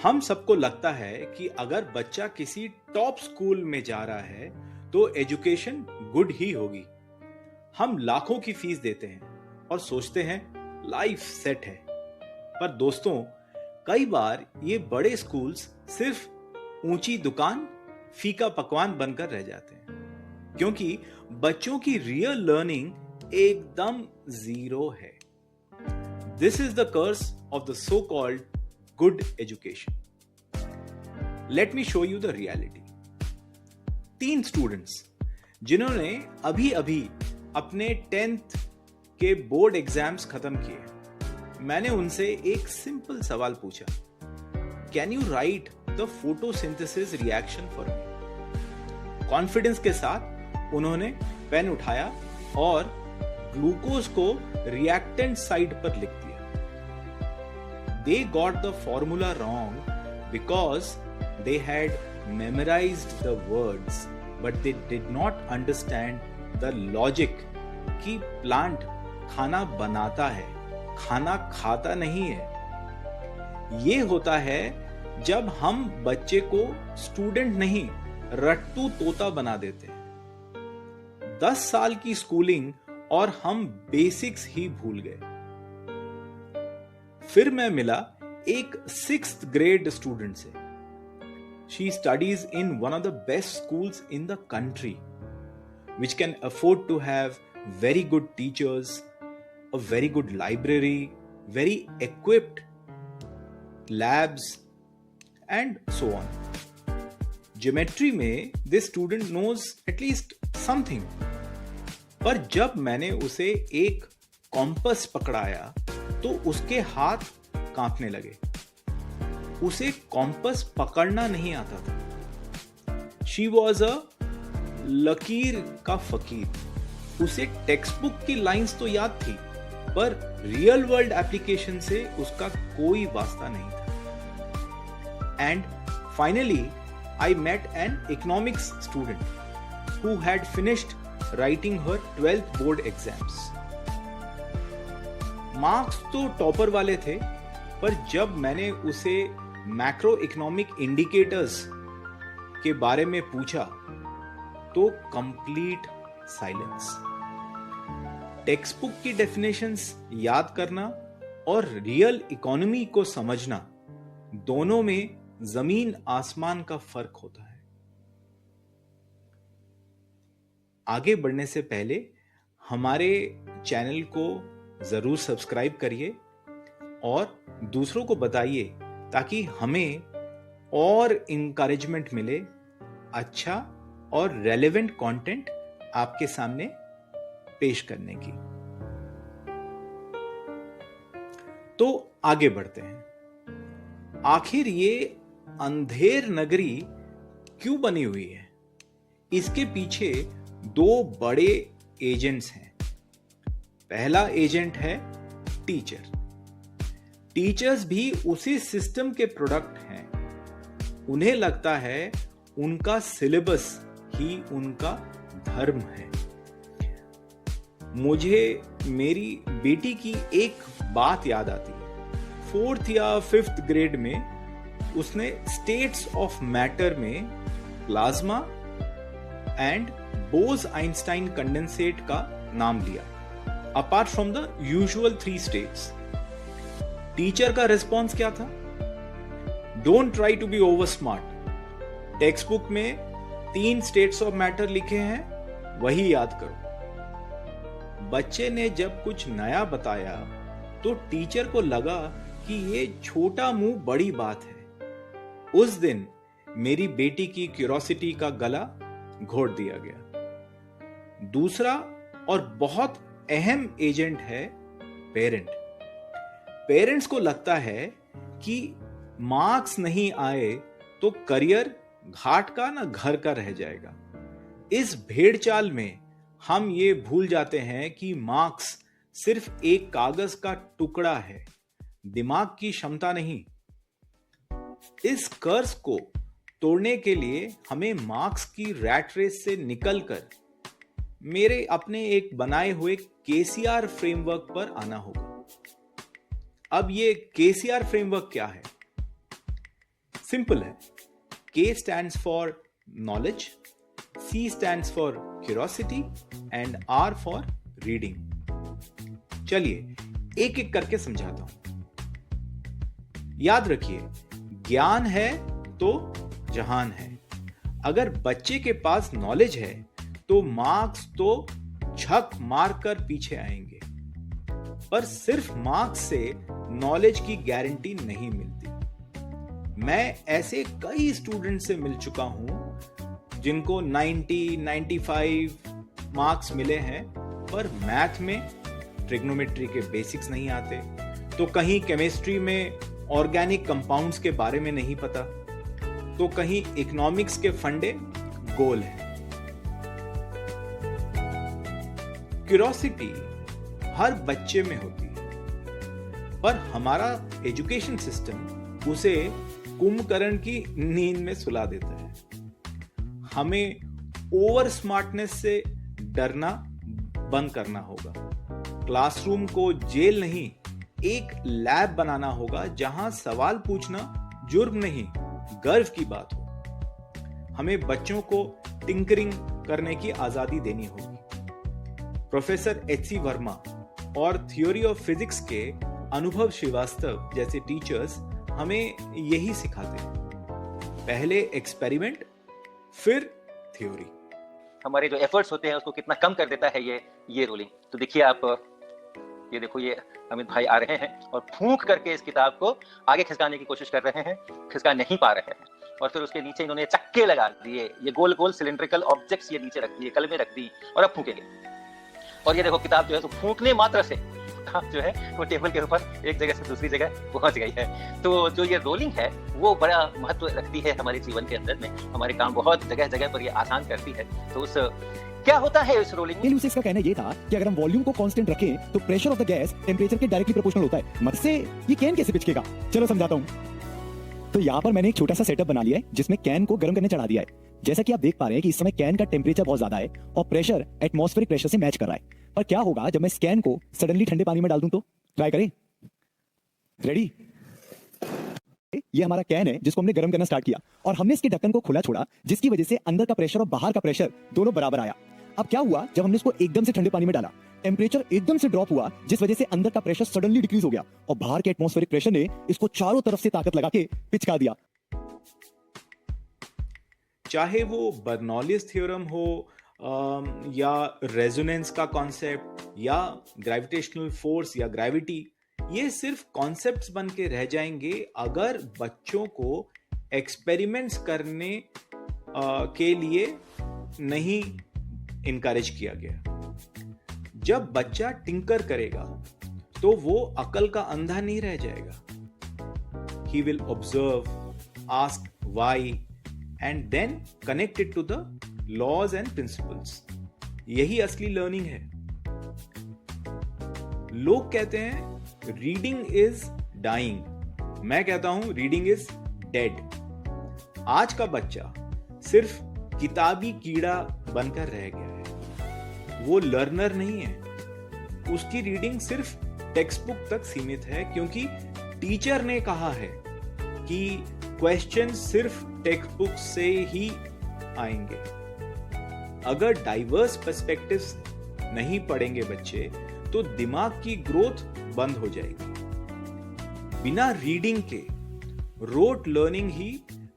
हम सबको लगता है कि अगर बच्चा किसी टॉप स्कूल में जा रहा है तो एजुकेशन गुड ही होगी। हम लाखों की फीस देते हैं और सोचते हैं लाइफ सेट है। पर दोस्तों, कई बार ये बड़े स्कूल्स सिर्फ ऊंची दुकान, फीका पकवान बनकर रह जाते हैं, क्योंकि बच्चों की रियल लर्निंग एकदम जीरो है। This is the curse of the so called good education. Let me show you the reality. 3 students जिन्होंने अभी अभी अपने 10th के बोर्ड एग्जाम्स खत्म किए, मैंने उनसे एक सिंपल सवाल पूछा, can you right the photosynthesis reaction for me? Confidence के साथ उन्होंने पेन उठाया और ग्लूकोज को रिएक्टेंट साइड पर लिख दिया। They got the formula wrong because they had memorized the words, but they did not understand the logic कि प्लांट खाना बनाता है, खाना खाता नहीं है। ये होता है जब हम बच्चे को स्टूडेंट नहीं, रट्टू तोता बना देते हैं। 10 साल की स्कूलिंग और हम बेसिक्स ही भूल गए। फिर मैं मिला एक 6th ग्रेड स्टूडेंट से। She studies in one of the best schools in the country, which can afford to have very good teachers, a very good library, very equipped labs and so on. Geometry में this student knows at least something. पर जब मैंने उसे एक compass पकड़ाया तो उसके हाथ कांपने लगे। उसे कॉम्पस पकड़ना नहीं आता था। शी वॉज अ लकीर का फकीर। उसे टेक्स्ट बुक की लाइंस तो याद थी, पर रियल वर्ल्ड एप्लीकेशन से उसका कोई वास्ता नहीं था। And finally I met an economics student who had finished writing her 12th board exams. Marks तो टॉपर वाले थे, पर जब मैंने उसे मैक्रो इकोनॉमिक इंडिकेटर्स के बारे में पूछा तो कंप्लीट साइलेंस। टेक्स्ट बुक की डेफिनेशंस याद करना और रियल इकोनॉमी को समझना, दोनों में जमीन आसमान का फर्क होता है। आगे बढ़ने से पहले हमारे चैनल को जरूर सब्सक्राइब करिए और दूसरों को बताइए, ताकि हमें और इंकरेजमेंट मिले अच्छा और रेलेवेंट कंटेंट आपके सामने पेश करने की। तो आगे बढ़ते हैं। आखिर ये अंधेर नगरी क्यों बनी हुई है? इसके पीछे 2 बड़े एजेंट्स हैं। पहला एजेंट है टीचर। टीचर्स भी उसी सिस्टम के प्रोडक्ट हैं। उन्हें लगता है उनका सिलेबस ही उनका धर्म है। मुझे मेरी बेटी की एक बात याद आती है। 4th या 5th ग्रेड में उसने स्टेट्स ऑफ मैटर में प्लाज्मा एंड बोस-आइंस्टाइन कंडेंसेट का नाम लिया, apart from the usual 3 states. Teacher का रिस्पॉन्स क्या था? Don't try to be over smart. Text book में 3 स्टेट्स ऑफ मैटर लिखे हैं, वही याद करो। बच्चे ने जब कुछ नया बताया तो टीचर को लगा कि ये छोटा मुंह बड़ी बात है। उस दिन मेरी बेटी की क्यूरोसिटी का गला घोट दिया गया। दूसरा और बहुत अहम एजेंट है पेरेंट। पेरेंट्स को लगता है कि मार्क्स नहीं आए तो करियर घाट का ना घर का रह जाएगा। इस भेड़चाल में हम ये भूल जाते हैं कि मार्क्स सिर्फ एक कागज का टुकड़ा है, दिमाग की क्षमता नहीं। इस कर्ज को तोड़ने के लिए हमें मार्क्स की रैट रेस से निकलकर मेरे अपने एक बनाए हुए केसीआर फ्रेमवर्क पर आना होगा। अब ये केसीआर फ्रेमवर्क क्या है? सिंपल है। K stands for knowledge, C stands for curiosity and R for reading. चलिए एक एक करके समझाता हूं। याद रखिए, ज्ञान है तो जहान है। अगर बच्चे के पास नॉलेज है तो मार्क्स तो झक मार कर पीछे आएंगे, पर सिर्फ मार्क्स से नॉलेज की गारंटी नहीं मिलती। मैं ऐसे कई स्टूडेंट से मिल चुका हूं जिनको 90, 95 मार्क्स मिले हैं, पर मैथ में ट्रिग्नोमेट्री के बेसिक्स नहीं आते, तो कहीं केमिस्ट्री में ऑर्गेनिक कंपाउंड्स के बारे में नहीं पता, तो कहीं इकोनॉमिक्स के फंडे गोल हैं। क्यूरोसिटी हर बच्चे में होती है, पर हमारा एजुकेशन सिस्टम उसे कुंभकर्ण की नींद में सुला देता है। हमें ओवर स्मार्टनेस से डरना बंद करना होगा। क्लासरूम को जेल नहीं, एक लैब बनाना होगा जहां सवाल पूछना जुर्म नहीं, गर्व की बात हो। हमें बच्चों को टिंकरिंग करने की आजादी देनी होगी। प्रोफेसर एच.सी. वर्मा और थ्योरी ऑफ फिजिक्स के अनुभव श्रीवास्तव जैसे टीचर्स हमें यही सिखाते हैं। पहले एक्सपेरिमेंट, फिर थ्योरी। हमारे जो एफर्ट्स होते हैं उसको कितना कम कर देता है ये रोलिंग। तो देखिए आप, ये देखो, ये अमित भाई आ रहे हैं और फूंक करके इस किताब को आगे खिसकाने की कोशिश कर रहे हैं, खिसका नहीं पा रहे हैं, और फिर उसके नीचे इन्होंने चक्के लगा दिए, ये गोल गोल सिलिंड्रिकल ऑब्जेक्ट्स ये नीचे रख दिए, कलमें रख दी और अब फूकेंगे। और ये देखो किताब जो है तो फूंकने मात्र से किताब जो है वो टेबल के ऊपर एक जगह से दूसरी जगह पहुंच गई है। तो जो ये रोलिंग है वो बड़ा महत्व रखती है हमारे जीवन के अंदर में, हमारे काम बहुत जगह जगह पर ये आसान करती है। तो उस क्या होता है इस रोलिंग में? इसका कहना ये था कि अगर हम वॉल्यूम को कांस्टेंट रखें तो pressure of the gas temperature के डायरेक्टली प्रोपोर्शनल होता है। मत से ये कैन कैसे पिचकेगा, चलो समझाता हूँ। तो यहाँ पर मैंने एक छोटा सा सेटअप बना लिया है जिसमें कैन को गर्म करने चढ़ा दिया है। जैसा कि आप देख पा रहे हैं कि इस समय कैन का टेंपरेचर बहुत ज्यादा है और प्रेशर एटमॉस्फेरिक प्रेशर से मैच कर रहा है। पर क्या होगा जब मैं इस कैन को सडनली ठंडे पानी में डाल दूं? तो ट्राई करें। रेडी? ये हमारा कैन है जिसको हमने गर्म करना स्टार्ट किया और हमने इसके ढक्कन को खुला छोड़ा, जिसकी वजह से अंदर का प्रेशर और बाहर का प्रेशर दोनों बराबर आया। अब क्या हुआ जब हमने इसको एकदम से ठंडे पानी में डाला, टेंपरेचर एकदम से ड्रॉप हुआ, जिस वजह से अंदर का प्रेशर सडनली डिक्रीज हो गया और बाहर के एटमॉस्फेरिक प्रेशर ने इसको चारों तरफ से ताकत लगा के पिचका दिया। चाहे वो बर्नौलीज थ्योरम हो या रेजोनेंस का कॉन्सेप्ट या ग्रेविटेशनल फोर्स या ग्रेविटी, ये सिर्फ कॉन्सेप्ट्स बन के रह जाएंगे अगर बच्चों को एक्सपेरिमेंट्स करने के लिए नहीं इनकरेज किया गया। जब बच्चा टिंकर करेगा तो वो अकल का अंधा नहीं रह जाएगा। He will observe, ask why and then connect it to the laws and principles. यही असली लर्निंग है। लोग कहते हैं रीडिंग इज डाइंग, मैं कहता हूं रीडिंग इज डेड। आज का बच्चा सिर्फ किताबी कीड़ा बनकर रह गया है, वो लर्नर नहीं है। उसकी रीडिंग सिर्फ टेक्स्ट बुक तक सीमित है क्योंकि टीचर ने कहा है कि क्वेश्चन सिर्फ टेक्स्ट बुक से ही आएंगे। अगर डाइवर्स पर्सपेक्टिव्स नहीं पढ़ेंगे बच्चे तो दिमाग की ग्रोथ बंद हो जाएगी। बिना रीडिंग के रोट लर्निंग ही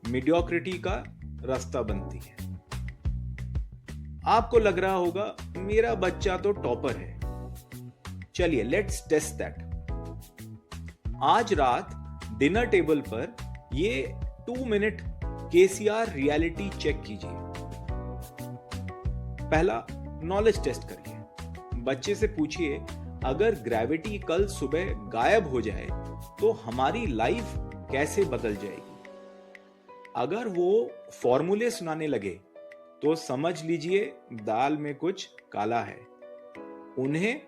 मीडियोक्रिटी का रास्ता बनती है। आपको लग रहा होगा मेरा बच्चा तो टॉपर है। चलिए लेट्स टेस्ट दैट। आज रात डिनर टेबल पर ये 2 मिनट केसीआर रियलिटी चेक कीजिए। पहला नॉलेज टेस्ट करिए। बच्चे से पूछिए अगर ग्रेविटी कल सुबह गायब हो जाए तो हमारी लाइफ कैसे बदल जाएगी। अगर वो फॉर्मूले सुनाने लगे तो समझ लीजिए दाल में कुछ काला है। उन्हें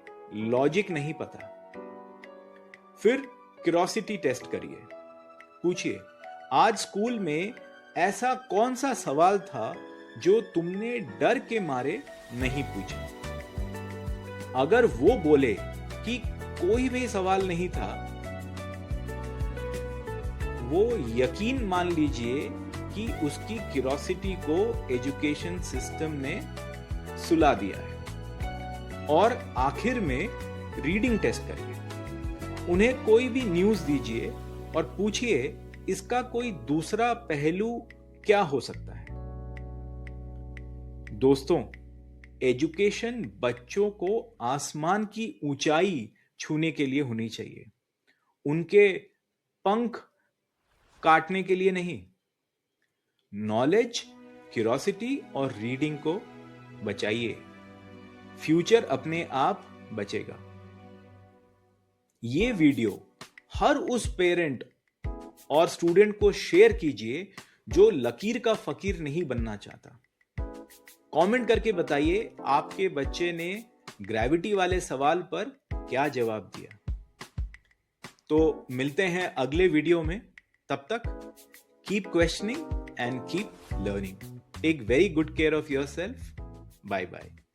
लॉजिक नहीं पता। फिर क्यूरोसिटी टेस्ट करिए। पूछिए आज स्कूल में ऐसा कौन सा सवाल था जो तुमने डर के मारे नहीं पूछा। अगर वो बोले कि कोई भी सवाल नहीं था, वो यकीन मान लीजिए कि उसकी क्यूरोसिटी को एजुकेशन सिस्टम ने सुला दिया है। और आखिर में रीडिंग टेस्ट करिए। उन्हें कोई भी न्यूज़ दीजिए और पूछिए इसका कोई दूसरा पहलू क्या हो सकता है। दोस्तों, एजुकेशन बच्चों को आसमान की ऊंचाई छूने के लिए होनी चाहिए, उनके पंख काटने के लिए नहीं। नॉलेज, क्यूरोसिटी और रीडिंग को बचाइए, फ्यूचर अपने आप बचेगा। ये वीडियो हर उस पेरेंट और स्टूडेंट को शेयर कीजिए जो लकीर का फकीर नहीं बनना चाहता। कमेंट करके बताइए आपके बच्चे ने ग्रेविटी वाले सवाल पर क्या जवाब दिया। तो मिलते हैं अगले वीडियो में। तब तक keep questioning and keep learning. Take very good care of yourself. Bye bye.